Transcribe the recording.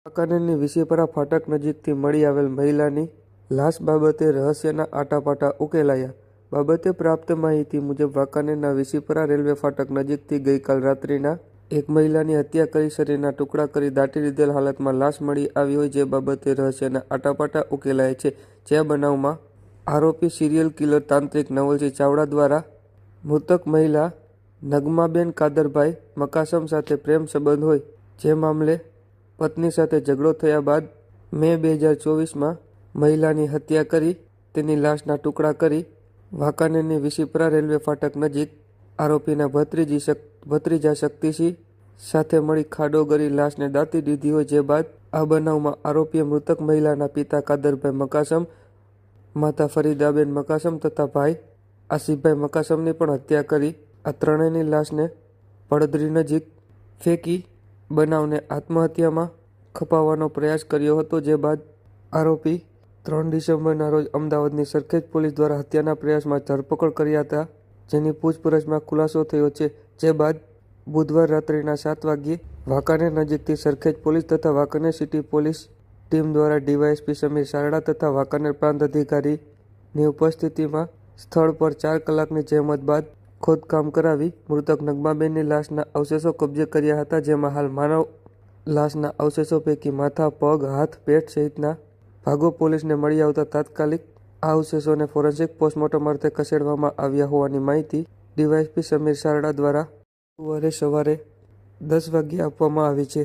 વાંકાનેરની વિસીપરા ફાટક નજીકથી મળી આવેલ મહિલાની લાશ બાબતે રહસ્યના આટાપાટા ઉકેલાયા. બાબતે પ્રાપ્ત માહિતી મુજબ વાંકાનેરના વિસીપરા રેલવે ફાટક નજીકથી ગઈકાલ રાત્રિના એક મહિલાની હત્યા કરી શરીરના ટુકડા કરી દાટી દીધેલ હાલતમાં લાશ મળી આવી હોય જે બાબતે રહસ્યના આટાપાટા ઉકેલાયા છે. જે બનાવમાં આરોપી સિરિયલ કિલર તાંત્રિક નવલસિંહ ચાવડા દ્વારા મૃતક મહિલા નગમાબેન કાદરભાઈ મકાસમ સાથે પ્રેમ સંબંધ હોય જે મામલે પત્ની સાથે ઝઘડો થયા બાદ મે 2024માં મહિલાની હત્યા કરી તેની લાશના ટુકડા કરી વાંકાનેરની વિસીપરા રેલવે ફાટક નજીક આરોપીના ભત્રીજા શક્તિસિંહ સાથે મળી ખાડો ગરી લાશને દાટી દીધી હોય. જે બાદ આ બનાવમાં આરોપીએ મૃતક મહિલાના પિતા કાદરભાઈ મકાસમ, માતા ફરીદાબેન મકાસમ તથા ભાઈ આસિફભાઈ મકાસમની પણ હત્યા કરી આ ત્રણેયની લાશને પડદરી નજીક ફેંકી બનાવને આત્મહત્યામાં ખપાવવાનો પ્રયાસ કર્યો હતો. જે બાદ આરોપી 3 ડિસેમ્બરના રોજ અમદાવાદની સરખેજ પોલીસ દ્વારા હત્યાના પ્રયાસમાં ધરપકડ કર્યા હતા, જેની પૂછપરછમાં ખુલાસો થયો છે. જે બાદ બુધવાર રાત્રિના 7 વાગ્યે વાંકાનેર નજીકથી સરખેજ પોલીસ તથા વાંકાનેર સિટી પોલીસ ટીમ દ્વારા ડીવાયએસપી સમીર સારડા તથા વાંકાનેર પ્રાંત અધિકારીની ઉપસ્થિતિમાં સ્થળ પર 4 કલાકની જહેમત બાદ ખોદકામ કરાવી મૃતક નગમાબેનની લાશના અવશેષો કબજે કર્યા હતા. જેમાં હાલ માનવ લાશના અવશેષો પૈકી માથા, પગ, હાથ, પેટ સહિતના ભાગો પોલીસને મળી આવતા તાત્કાલિક આ અવશેષોને ફોરેન્સિક પોસ્ટમોર્ટમ અર્થે ખસેડવામાં આવ્યા હોવાની માહિતી ડીવાયએસપી સમીર સારડા દ્વારા ગુરુવારે સવારે 10 વાગ્યે આપવામાં આવી છે.